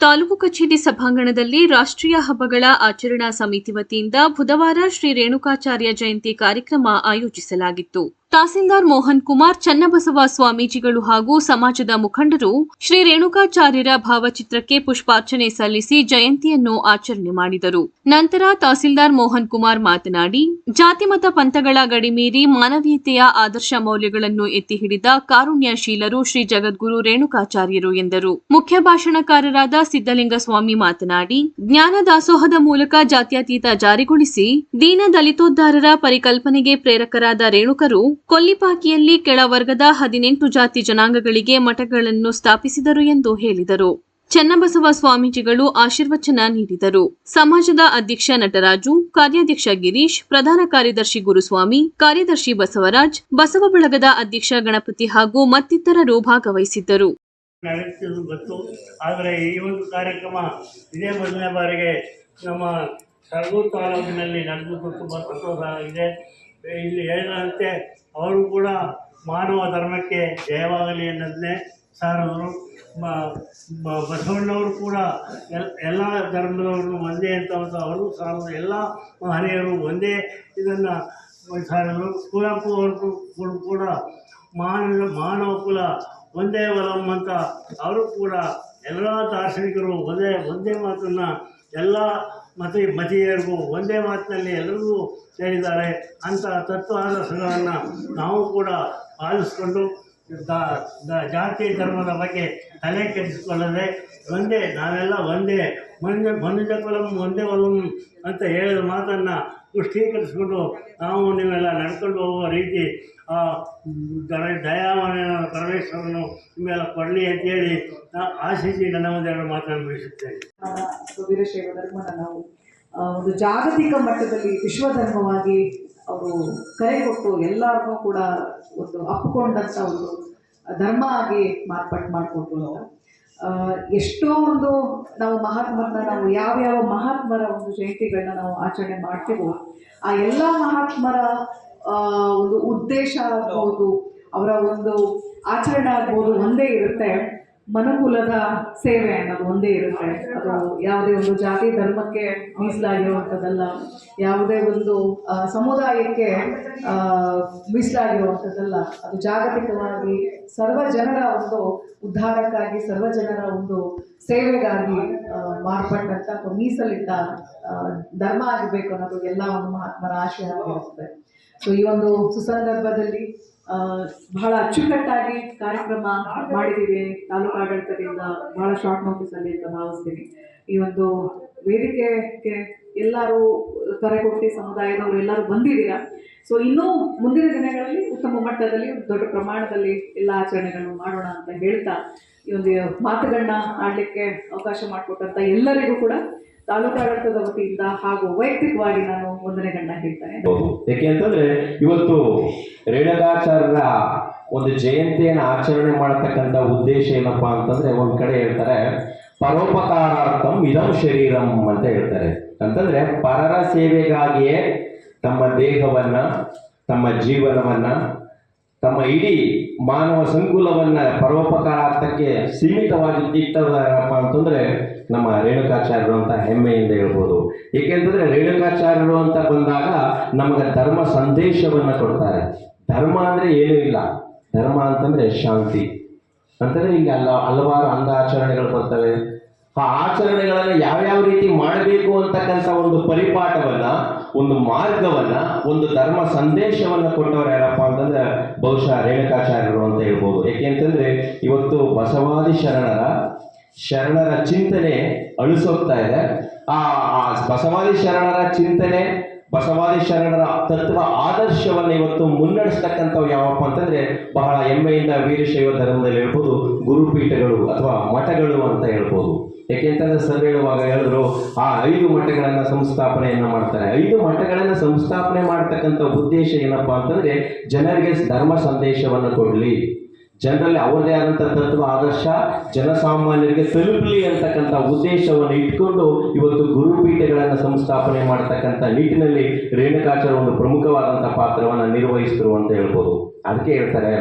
ತಾಲೂಕು ಕಚೇರಿ ಸಭಾಂಗಣದಲ್ಲಿ ರಾಷ್ಟ್ರೀಯ ಹಬ್ಬಗಳ ಆಚರಣಾ ಸಮಿತಿ ವತಿಯಿಂದ ಬುಧವಾರ ಶ್ರೀ ರೇಣುಕಾಚಾರ್ಯ ಜಯಂತಿ ಕಾರ್ಯಕ್ರಮ ಆಯೋಜಿಸಲಾಗಿತ್ತು. ತಹಸೀಲ್ದಾರ್ ಮೋಹನ್ ಕುಮಾರ್, ಚನ್ನಬಸವ ಸ್ವಾಮೀಜಿಗಳು ಹಾಗೂ ಸಮಾಜದ ಮುಖಂಡರು ಶ್ರೀ ರೇಣುಕಾಚಾರ್ಯರ ಭಾವಚಿತ್ರಕ್ಕೆ ಪುಷ್ಪಾರ್ಚನೆ ಸಲ್ಲಿಸಿ ಜಯಂತಿಯನ್ನು ಆಚರಣೆ ಮಾಡಿದರು. ನಂತರ ತಹಸೀಲ್ದಾರ್ ಮೋಹನ್ ಕುಮಾರ್ ಮಾತನಾಡಿ, ಜಾತಿ ಮತ ಪಂಥಗಳ ಗಡಿ ಮೀರಿ ಮಾನವೀಯತೆಯ ಆದರ್ಶ ಮೌಲ್ಯಗಳನ್ನು ಎತ್ತಿ ಹಿಡಿದ ಕಾರುಣ್ಯಶೀಲರು ಶ್ರೀ ಜಗದ್ಗುರು ರೇಣುಕಾಚಾರ್ಯರು ಎಂದರು. ಮುಖ್ಯ ಭಾಷಣಕಾರರಾದ ಸಿದ್ದಲಿಂಗಸ್ವಾಮಿ ಮಾತನಾಡಿ, ಜ್ಞಾನ ದಾಸೋಹದ ಮೂಲಕ ಜಾತ್ಯತೀತ ಜಾರಿಗೊಳಿಸಿ ದೀನ ದಲಿತೋದ್ಧಾರರ ಪರಿಕಲ್ಪನೆಗೆ ಪ್ರೇರಕರಾದ ರೇಣುಕರು ಕೊಲ್ಲಿಪಾಕಿಯಲ್ಲಿ ಕೆಳವರ್ಗದ 18 ಜಾತಿ ಜನಾಂಗಗಳಿಗೆ ಮಠಗಳನ್ನು ಸ್ಥಾಪಿಸಿದರು ಎಂದು ಹೇಳಿದರು. ಚನ್ನಬಸವ ಸ್ವಾಮೀಜಿಗಳು ಆಶೀರ್ವಚನ ನೀಡಿದರು. ಸಮಾಜದ ಅಧ್ಯಕ್ಷ ನಟರಾಜು, ಕಾರ್ಯಾಧ್ಯಕ್ಷ ಗಿರೀಶ್, ಪ್ರಧಾನ ಕಾರ್ಯದರ್ಶಿ ಗುರುಸ್ವಾಮಿ, ಕಾರ್ಯದರ್ಶಿ ಬಸವರಾಜ್, ಬಸವ ಬಳಗದ ಅಧ್ಯಕ್ಷ ಗಣಪತಿ ಹಾಗೂ ಮತ್ತಿತರರು ಭಾಗವಹಿಸಿದ್ದರು. ಆದರೆ ಈ ಒಂದು ಕಾರ್ಯಕ್ರಮ ಇದೇ ಮೊದಲನೇ ಬಾರಿಗೆ ನಮ್ಮ ಸರಗೂರು ತಾಲೂಕಿನಲ್ಲಿ ನಡೆದು ತುಂಬ ಸಂತೋಷ ಆಗಿದೆ. ಇಲ್ಲಿ ಹೇಳಿದಂತೆ ಅವರು ಕೂಡ ಮಾನವ ಧರ್ಮಕ್ಕೆ ಜಯವಾಗಲಿ ಅನ್ನೋದನ್ನೇ ಸಾರಿದರು. ಬಸವಣ್ಣವರು ಕೂಡ ಎಲ್ಲ ಧರ್ಮದವರು ಒಂದೇ ಅಂತ ಅವರು ಸಾರಿದರು. ಎಲ್ಲ ಮಹನೀಯರು ಒಂದೇ ಇದನ್ನು ಸಾರಿದರು. ಕುವೆಂಪು ಅವರು ಕೂಡ ಮಾನವ ಕುಲ ಒಂದೇ ಬಲಂ ಅಂತ ಅವರು ಕೂಡ ಎಲ್ಲ ದಾರ್ಶನಿಕರು ಒಂದೇ ಮಾತನ್ನು ಎಲ್ಲ ಮತೀಯರಿಗೂ ಒಂದೇ ಮಾತಿನಲ್ಲಿ ಎಲ್ಲರಿಗೂ ಹೇಳಿದ್ದಾರೆ ಅಂತ ತತ್ವ ಆದರ್ಶಗಳನ್ನು ನಾವು ಕೂಡ ಪಾಲಿಸಿಕೊಂಡು ಜಾತಿ ಧರ್ಮದ ಬಗ್ಗೆ ತಲೆ ಕೆಡಿಸಿಕೊಳ್ಳದೆ ನಾವೆಲ್ಲ ಒಂದೇ ಮನುಜ ಕುಲಂ ಒಂದೇ ಒಲಂ ಅಂತ ಹೇಳಿದ ಮಾತನ್ನು ಪುಷ್ಟೀಕರಿಸಿಕೊಂಡು ನೀವೆಲ್ಲ ನಡ್ಕೊಂಡು ಹೋಗುವ ರೀತಿ ದಯಾಮಯ ಪರಮೇಶ್ವರನು ನಿಮ್ಮೆಲ್ಲ ಕೊಡಲಿ ಅಂತೇಳಿ ಆಶಿಸಿ ನನ್ನ ಒಂದೆರಡು ಮಾತನ್ನು ಮುಗಿಸುತ್ತೇನೆ. ವೀರಶೈವ ಧರ್ಮನ ನಾವು ಒಂದು ಜಾಗತಿಕ ಮಟ್ಟದಲ್ಲಿ ವಿಶ್ವಧರ್ಮವಾಗಿ ಅವರು ಕರೆ ಕೊಟ್ಟು ಎಲ್ಲರನ್ನೂ ಕೂಡ ಒಂದು ಅಪ್ಪಿಕೊಂಡಂಥ ಒಂದು ಧರ್ಮ ಆಗಿ ಮಾಡಿಕೊಂಡು ಎಷ್ಟೋ ಒಂದು ನಾವು ಮಹಾತ್ಮರನ್ನ ನಾವು ಯಾವ್ಯಾವ ಮಹಾತ್ಮರ ಒಂದು ಜಯಂತಿಗಳನ್ನ ನಾವು ಆಚರಣೆ ಮಾಡ್ತೀವೋ ಆ ಎಲ್ಲ ಮಹಾತ್ಮರ ಒಂದು ಉದ್ದೇಶ ಆಗ್ಬೋದು, ಅವರ ಒಂದು ಆಚರಣೆ ಆಗ್ಬೋದು ಒಂದೇ ಇರುತ್ತೆ. ಮನುಕುಲದ ಸೇವೆ ಅನ್ನೋದು ಒಂದೇ ಇರುತ್ತೆ. ಅದು ಯಾವುದೇ ಒಂದು ಜಾತಿ ಧರ್ಮಕ್ಕೆ ಮೀಸಲಾಗಿರುವಂಥದ್ದಲ್ಲ, ಯಾವುದೇ ಒಂದು ಸಮುದಾಯಕ್ಕೆ ಮೀಸಲಾಗಿರುವಂಥದ್ದಲ್ಲ. ಅದು ಜಾಗತಿಕವಾಗಿ ಸರ್ವ ಜನರ ಒಂದು ಉದ್ಧಾರಕ್ಕಾಗಿ, ಸರ್ವ ಜನರ ಒಂದು ಸೇವೆಗಾಗಿ ಮಾರ್ಪಟ್ಟಂಥ ಅಥವಾ ಮೀಸಲಿದ್ದ ಧರ್ಮ ಆಗಬೇಕು ಅನ್ನೋದು ಎಲ್ಲ ಒಂದು ಮಹಾತ್ಮರ ಆಶಯ ಆಗಿರುತ್ತೆ. ಸೊ ಈ ಒಂದು ಸುಸಂದರ್ಭದಲ್ಲಿ ಬಹಳ ಅಚ್ಚುಕಟ್ಟಾಗಿ ಕಾರ್ಯಕ್ರಮ ಮಾಡಿದ್ದೀವಿ. ತಾಲೂಕು ಆಡಳಿತದಿಂದ ಬಹಳ ಶಾರ್ಟ್ ನೋಟಿಸಲ್ಲಿ ಅಂತ ಭಾವಿಸ್ತೀನಿ. ಈ ಒಂದು ವೇದಿಕೆಗೆ ಎಲ್ಲರೂ ಕರೆಕೊಟ್ಟು ಸಮುದಾಯದವರು ಎಲ್ಲರೂ ಬಂದಿದ್ದೀರಾ. ಸೊ ಇನ್ನೂ ಮುಂದಿನ ದಿನಗಳಲ್ಲಿ ಉತ್ತಮ ಮಟ್ಟದಲ್ಲಿ ದೊಡ್ಡ ಪ್ರಮಾಣದಲ್ಲಿ ಎಲ್ಲ ಆಚರಣೆಗಳನ್ನು ಮಾಡೋಣ ಅಂತ ಹೇಳ್ತಾ ಈ ಒಂದು ಮಾತುಗಳನ್ನ ಆಡಲಿಕ್ಕೆ ಅವಕಾಶ ಮಾಡಿಕೊಟ್ಟಂಥ ಎಲ್ಲರಿಗೂ ಕೂಡ ತಾಲೂಕು ಆಡಳಿತದ ವತಿಯಿಂದ ಹಾಗೂ ವೈಯಕ್ತಿಕವಾಗಿ ನಾನು ವಂದನೆಗಳನ್ನ ಹೇಳ್ತೇನೆ. ಯಾಕೆ ಅಂತಂದ್ರೆ ಇವತ್ತು ರೇಣುಕಾಚಾರ್ಯರ ಒಂದು ಜಯಂತಿಯನ್ನು ಆಚರಣೆ ಮಾಡತಕ್ಕಂಥ ಉದ್ದೇಶ ಏನಪ್ಪಾ ಅಂತಂದ್ರೆ, ಒಂದ್ ಕಡೆ ಹೇಳ್ತಾರೆ ಪರೋಪಕಾರಾರ್ಥಂ ಇದಂ ಶರೀರಂ ಅಂತ ಹೇಳ್ತಾರೆ. ಅಂತಂದ್ರೆ ಪರರ ಸೇವೆಗಾಗಿಯೇ ತಮ್ಮ ದೇಹವನ್ನ, ತಮ್ಮ ಜೀವನವನ್ನ, ತಮ್ಮ ಇಡೀ ಮಾನವ ಸಂಕುಲವನ್ನ ಪರೋಪಕಾರಾರ್ಥಕ್ಕೆ ಸೀಮಿತವಾಗಿ ಇಟ್ಟದಪ್ಪ ಅಂತಂದ್ರೆ ನಮ್ಮ ರೇಣುಕಾಚಾರ್ಯರು ಅಂತ ಹೆಮ್ಮೆಯಿಂದ ಹೇಳ್ಬೋದು. ಏಕೆಂತಂದ್ರೆ ರೇಣುಕಾಚಾರ್ಯರು ಅಂತ ಬಂದಾಗ ನಮಗೆ ಧರ್ಮ ಸಂದೇಶವನ್ನ ಕೊಡ್ತಾರೆ. ಧರ್ಮ ಅಂದ್ರೆ ಏನೂ ಇಲ್ಲ, ಧರ್ಮ ಅಂತಂದ್ರೆ ಶಾಂತಿ ಅಂತಂದ್ರೆ ಈಗ ಹಲವಾರು ಅಂಗ ಆಚರಣೆಗಳು ಬರ್ತವೆ. ಆ ಆಚರಣೆಗಳನ್ನ ಯಾವ್ಯಾವ ರೀತಿ ಮಾಡಬೇಕು ಅಂತಕ್ಕಂಥ ಒಂದು ಪರಿಪಾಠವನ್ನ, ಒಂದು ಮಾರ್ಗವನ್ನ, ಒಂದು ಧರ್ಮ ಸಂದೇಶವನ್ನ ಕೊಟ್ಟವರು ಯಾರಪ್ಪ ಅಂತಂದ್ರೆ ಬಹುಶಃ ರೇಣುಕಾಚಾರ್ಯರು ಅಂತ ಹೇಳ್ಬೋದು. ಯಾಕೆಂತಂದ್ರೆ ಇವತ್ತು ಬಸವಾದಿ ಶರಣರ ಚಿಂತನೆ ಅಳಿಸೋಗ್ತಾ ಇದೆ. ಆ ಬಸವಾದಿ ಶರಣರ ಚಿಂತನೆ, ಬಸವಾದಿ ಶರಣರ ತತ್ವ ಆದರ್ಶವನ್ನು ಇವತ್ತು ಮುನ್ನಡೆಸ್ತಕ್ಕಂಥವು ಯಾವಪ್ಪ ಅಂತಂದ್ರೆ ಬಹಳ ಹೆಮ್ಮೆಯಿಂದ ವೀರಶೈವ ಧರ್ಮದಲ್ಲಿ ಹೇಳ್ಬೋದು ಗುರುಪೀಠಗಳು ಅಥವಾ ಮಠಗಳು ಅಂತ ಹೇಳ್ಬೋದು. ಯಾಕೆಂತಂದ್ರೆ ಸರ್ ಹೇಳುವಾಗ ಹೇಳಿದ್ರು ಆ 5 ಮಠಗಳನ್ನ ಸಂಸ್ಥಾಪನೆಯನ್ನ ಮಾಡ್ತಾರೆ. 5 ಮಠಗಳನ್ನ ಸಂಸ್ಥಾಪನೆ ಮಾಡ್ತಕ್ಕಂಥ ಉದ್ದೇಶ ಏನಪ್ಪಾ ಅಂತಂದ್ರೆ ಜನರಿಗೆ ಧರ್ಮ ಸಂದೇಶವನ್ನು ಕೊಡ್ಲಿ, ಜನರಲ್ಲಿ ಅವರದೇ ಆದಂಥ ತತ್ವ ಆದರ್ಶ ಜನಸಾಮಾನ್ಯರಿಗೆ ತಲುಪಲಿ ಅಂತಕ್ಕಂಥ ಉದ್ದೇಶವನ್ನು ಇಟ್ಕೊಂಡು ಇವತ್ತು ಗುರುಪೀಠಗಳನ್ನು ಸಂಸ್ಥಾಪನೆ ಮಾಡತಕ್ಕಂಥ ನಿಟ್ಟಿನಲ್ಲಿ ರೇಣುಕಾಚಾರ್ಯ ಒಂದು ಪ್ರಮುಖವಾದಂಥ ಪಾತ್ರವನ್ನು ನಿರ್ವಹಿಸಿದ್ರು ಅಂತ ಹೇಳ್ಬೋದು. ಅದಕ್ಕೆ ಹೇಳ್ತಾರೆ